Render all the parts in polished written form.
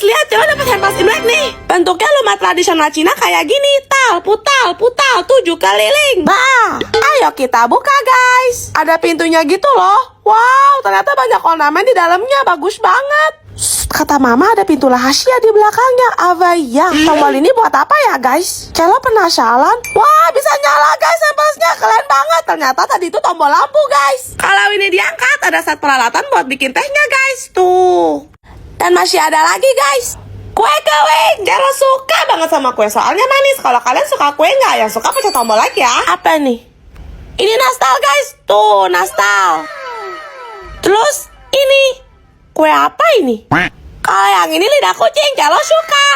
lihat, coba dapat Hampers Imlek nih. Bentuknya lumah tradisional Cina kayak gini. Tal, putal, 7 keliling. Bah, ayo kita buka guys. Ada pintunya gitu loh. Wow, ternyata banyak ornamen di dalamnya. Bagus banget. Kata mama ada pintu rahasia di belakangnya. Avaya, tombol ini buat apa ya guys? Celo penasaran. Wah, bisa nyala guys Hampersnya. Keren banget. Ternyata tadi itu tombol lampu guys. Kalau ini diangkat, ada set peralatan buat bikin tehnya guys. Tuh. Dan masih ada lagi guys. Kue kering. Celo suka banget sama kue soalnya manis. Kalau kalian suka kue nggak? Yang suka pencet tombol like ya. Apa nih? Ini nastar guys. Tuh, nastar. Terus ini. Kue apa ini? Kalau yang ini lidah kucing, Celo suka.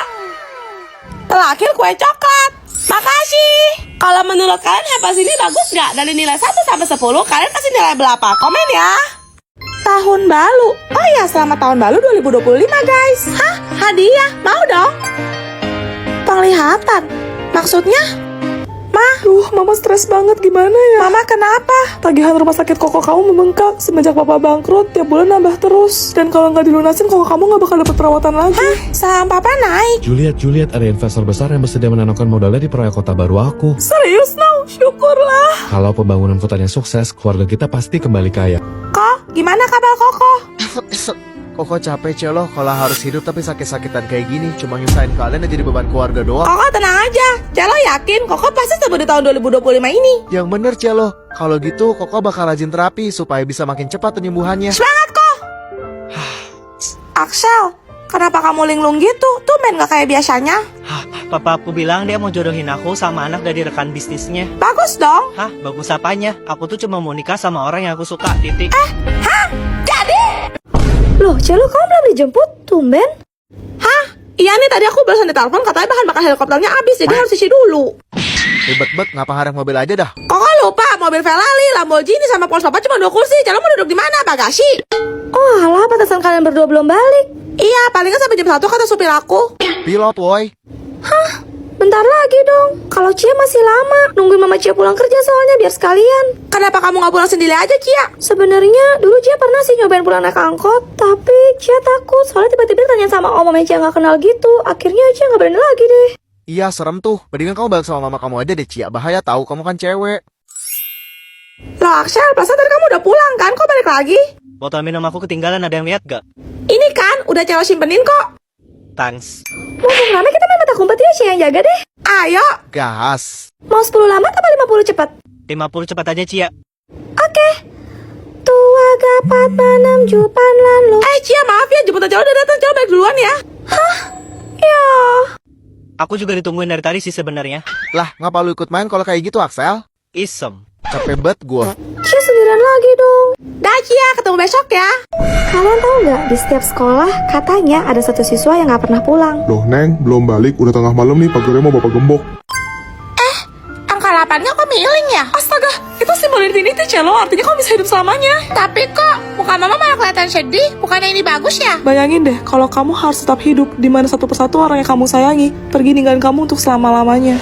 Terakhir kue coklat. Makasih. Kalau menurut kalian Hampers ini bagus nggak? Dari nilai 1 sampai 10, kalian kasih nilai berapa? Komen ya. Tahun baru. Oh ya, selamat tahun baru 2025 guys. Hah? Hadiah? Mau dong? Penglihatan? Maksudnya? Mama stres banget, gimana ya? Mama kenapa? Tagihan rumah sakit koko kamu membengkak. Semenjak papa bangkrut, tiap bulan nambah terus. Dan kalau nggak dilunasin, koko kamu nggak bakal dapat perawatan lagi. Hah? Saham papa naik. Juliet, ada investor besar yang bersedia menanamkan modalnya di proyek kota baru aku. Serius, Nau? Syukurlah. Kalau pembangunan kotanya sukses, keluarga kita pasti kembali kaya. Kok? Gimana kabar Koko? Koko capek Celo kalau harus hidup tapi sakit-sakitan kayak gini. Cuma nyusahin kalian dan jadi beban keluarga doang. Koko tenang aja. Celo yakin Koko pasti sembuh di tahun 2025 ini. Yang bener Celo, kalau gitu Koko bakal rajin terapi supaya bisa makin cepat penyembuhannya. Semangat kok. Axel, kenapa kamu linglung gitu? Tumben gak kayak biasanya. Hah, papa aku bilang dia mau jodohin aku sama anak dari rekan bisnisnya. Bagus dong. Hah, bagus apanya? Aku tuh cuma mau nikah sama orang yang aku suka, titik. Hah? Jadi? Loh, Celo kamu belum dijemput? Tumben? Hah? Iya nih, tadi aku barusan ditelepon katanya bahan bakar helikopternya habis, jadi harus isi dulu. Ribet banget, ngapa harap mobil aja dah. Koko lupa, mobil Ferrari, Lamborghini sama Porsche Papa cuma 2 kursi. Celo mau duduk di mana? Bagasi. Oh alah, pantesan kalian berdua belum balik. Iya, palingan sampai jam 1 kata supir aku. Pilot woi. Hah? Bentar lagi dong. Kalau Cia masih lama, nungguin Mama Cia pulang kerja soalnya biar sekalian. Kenapa kamu gak pulang sendiri aja, Cia? Sebenarnya dulu Cia pernah sih nyobain pulang naik angkot, tapi Cia takut soalnya tiba-tiba tanya sama om yang Cia nggak kenal gitu. Akhirnya Cia nggak berani lagi deh. Iya serem tuh. Mendingan kamu balik sama mama kamu aja deh Cia. Bahaya tahu kamu kan cewek. Loh Axel, perasaan tadi kamu udah pulang kan? Kok balik lagi? Botol minum aku ketinggalan, ada yang lihat gak? Ini kan, udah Celo simpenin kok. Thanks. Mumpung rame kita main mata kumpet ya, Cia yang jaga deh. Ayo. Gas. Mau 10 lambat apa 50 cepat? 50 cepat aja, Cia. Oke. Tua gapat manam jupan lalu. Cia maaf ya, jemputan Celo udah datang. Celo balik duluan ya. Hah? Ya. Aku juga ditungguin dari tadi sih sebenarnya. Lah ngapa lu ikut main kalau kayak gitu Axel? Isem. Capek banget gua. Cia sendirian lagi dong. Dah Cia, ketemu besok ya. Kalian tahu nggak di setiap sekolah katanya ada satu siswa yang nggak pernah pulang. Loh Neng, belum balik, udah tengah malam nih, pagarnya mau bapak gembok. Angka 8-nya kok miring ya? Astaga, itu simbol infinity, Celo. Artinya kamu bisa hidup selamanya. Tapi kok muka mama malah kelihatan sedih. Bukannya ini bagus ya? Bayangin deh, kalau kamu harus tetap hidup, di mana satu persatu orang yang kamu sayangi pergi ninggalin kamu untuk selama-lamanya.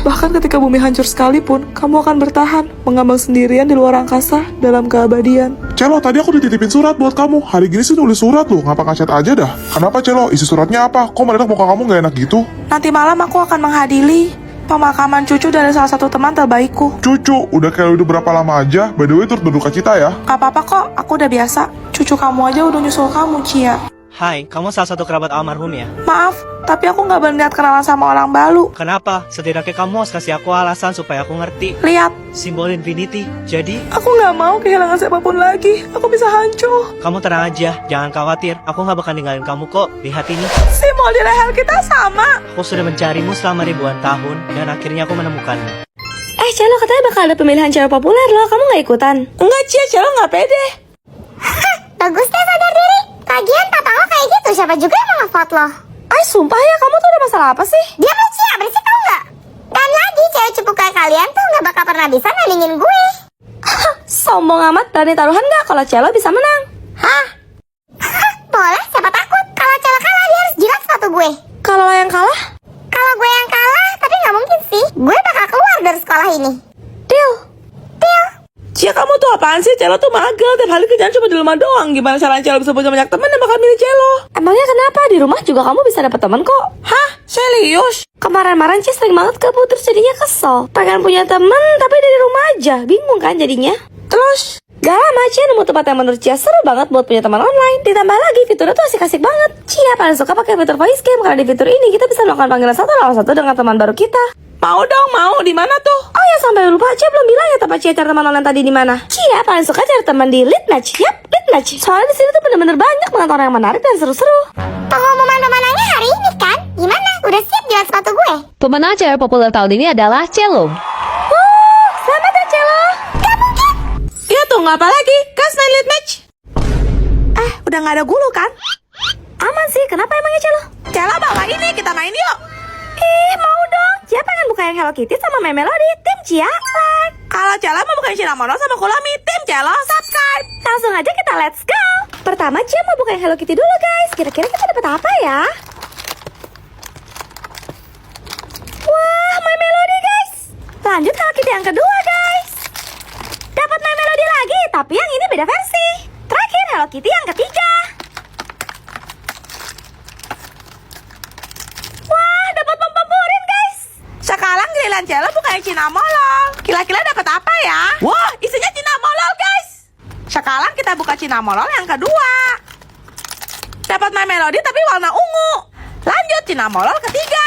Bahkan ketika bumi hancur sekalipun, kamu akan bertahan, mengambang sendirian di luar angkasa dalam keabadian. Celo, tadi aku dititipin surat buat kamu. Hari gini sih nulis surat loh, ngapa nggak chat aja dah? Kenapa Celo? Isi suratnya apa? Kok mendadak muka kamu nggak enak gitu? Nanti malam aku akan menghadiri pemakaman cucu dari salah satu teman terbaikku. Cucu, udah kayak udah berapa lama aja? By the way, turut berduka cita ya. Gak apa-apa kok, aku udah biasa. Cucu kamu aja udah nyusul kamu, Cia. Hai, kamu salah satu kerabat almarhum ya? Maaf, tapi aku gak berniat kenalan sama orang baru. Kenapa? Setidaknya kamu harus kasih aku alasan supaya aku ngerti. Lihat, Simbol infinity. Jadi, Aku nggak mau kehilangan siapapun lagi. Aku bisa hancur. kamu tenang aja, jangan khawatir. Aku gak bakal ninggalin kamu kok. Lihat ini. simbol di leher kita sama. Aku sudah mencarimu selama ribuan tahun dan akhirnya aku menemukanmu. Celo katanya bakal ada pemilihan cewek populer loh. Kamu nggak ikutan? Enggak, Cia, Celo gak pede. Bagus deh sadar diri. Lagian papa lo kayak gitu, siapa juga yang mau nge-vote lo? Sumpah ya, kamu tuh ada masalah apa sih? Dia lo Cia, berisik tau gak? Dan lagi cewek cupu kayak kalian tuh gak bakal pernah bisa nandingin gue. Sombong amat, berani taruhan nggak kalau Celo bisa menang? Hah? Boleh, siapa takut? Kalau Celo kalah dia harus jilat sepatu gue. Kalau lo yang kalah? Kalau gue yang kalah, tapi gak mungkin sih. Gue bakal keluar dari sekolah ini. Deal. Deal. Cia Cia, kamu tuh apaan sih? Celo tuh mager, tiap hari kerjaan cuma di rumah doang. Gimana caranya Celo bisa punya banyak teman dan bakal milih Celo? Emangnya kenapa? Di rumah juga kamu bisa dapat teman kok. Hah? Serius? Kemarin-kemarin Cia sering banget kabur terus jadinya kesel. Pengen punya temen tapi dari rumah aja. Bingung kan jadinya? Terus? Gak lama Cia nemu tempat yang menurut Cia seru banget buat punya teman online. Ditambah lagi fiturnya tuh asik-asik banget. Cia paling suka pakai fitur voice game karena di fitur ini kita bisa melakukan panggilan satu lawan satu dengan teman baru kita. Mau dong, mau. Di mana tuh? Oh ya sampai lupa Cia belum bilang ya tempat Cia cari teman online tadi di mana. Cia paling suka cari teman di Lead Match. Yap, Lead Match. Soalnya di sini tuh bener-bener banyak banget orang yang menarik dan seru-seru. Pengumuman pemenangnya hari ini kan? Gimana? Udah siap jual sepatu gue? Pemenang cewek populer tahun ini adalah Celo. Selamat ya Celo. Ya tunggu apa lagi? Kas main lead match. Udah gak ada gulu kan? Aman sih, kenapa emangnya Celo? Celo bawa ini, kita main yuk. Ih, mau dong. Cia pengen buka yang Hello Kitty sama My Melody. Tim Cia, like. Kalau Celo mau bukan Cinnamon sama Kulami, tim Celo subscribe. Langsung aja kita let's go. Pertama Cia mau buka yang Hello Kitty dulu guys. Kira-kira kita dapat apa ya? Wah, My Melody guys. Lanjut Hello Kitty yang kedua guys. Dapat My Melody lagi, tapi yang ini beda versi. Terakhir Hello Kitty yang ketiga. Wah, dapat pemburin guys. Sekarang giliran Celo bukan yang Cinnamolol. Kira-kira dapat apa ya? Wah, isinya Cinnamolol guys. Sekarang kita buka Cinnamolol yang kedua. Dapat My Melody tapi warna ungu. Lanjut Cinnamolol ketiga.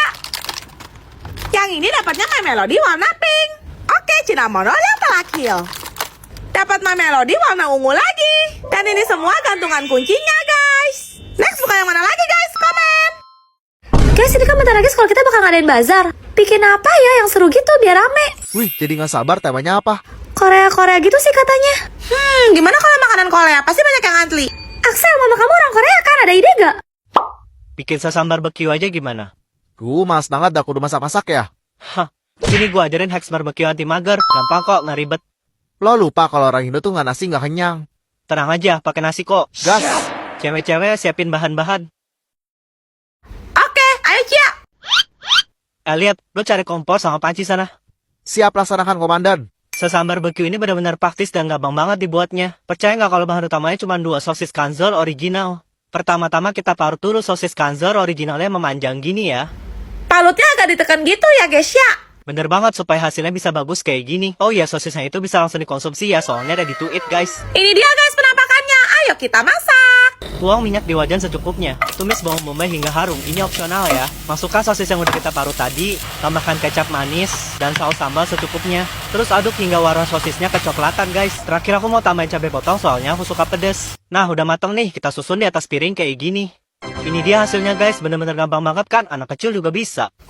Yang ini dapatnya My Melody warna pink. Oke, Cinnamolol yang terakhir. Dapat My Melody warna ungu lagi. Dan ini semua gantungan kuncinya guys. Next buka yang mana lagi guys? Komen. Guys, ini kan bentar lagi sekolah kita bakal ngadain bazar. Bikin apa ya yang seru gitu biar rame? Wih, jadi nggak sabar temanya apa? Korea-Korea gitu sih katanya. Gimana kalau makanan Korea? Pasti banyak yang antri. Axel, mama kamu orang Korea kan? Ada ide gak? Bikin sesambar barbecue aja gimana? Mas banget dah kudu masak-masak ya. Hah, sini gua ajarin hacks barbecue anti mager. Gampang kok, nggak ribet. Lo lupa kalau orang Indo tuh nggak nasi nggak kenyang. Tenang aja, pakai nasi kok. Gas. Cewek-cewek siapin bahan-bahan. Oke, ayo Cia. Lihat, lo cari kompor sama panci sana. Siap laksanakan komandan. Sesambar barbecue ini benar-benar praktis dan gampang banget dibuatnya. Percaya nggak kalau bahan utamanya cuma 2 sosis kanzor original? Pertama-tama kita parut dulu sosis kanzor originalnya memanjang gini ya. Palutnya agak ditekan gitu ya guys ya. Bener banget supaya hasilnya bisa bagus kayak gini. Oh iya, sosisnya itu bisa langsung dikonsumsi ya, soalnya ready to eat guys. Ini dia guys penampakannya. Ayo kita masak. Tuang minyak di wajan secukupnya. Tumis bawang bombay hingga harum. Ini opsional ya. Masukkan sosis yang udah kita parut tadi. Tambahkan kecap manis dan saus sambal secukupnya. Terus aduk hingga warna sosisnya kecoklatan guys. Terakhir aku mau tambahin cabai potong soalnya aku suka pedes. Nah udah mateng nih. Kita susun di atas piring kayak gini. Ini dia hasilnya guys. Bener-bener gampang banget kan. Anak kecil juga bisa.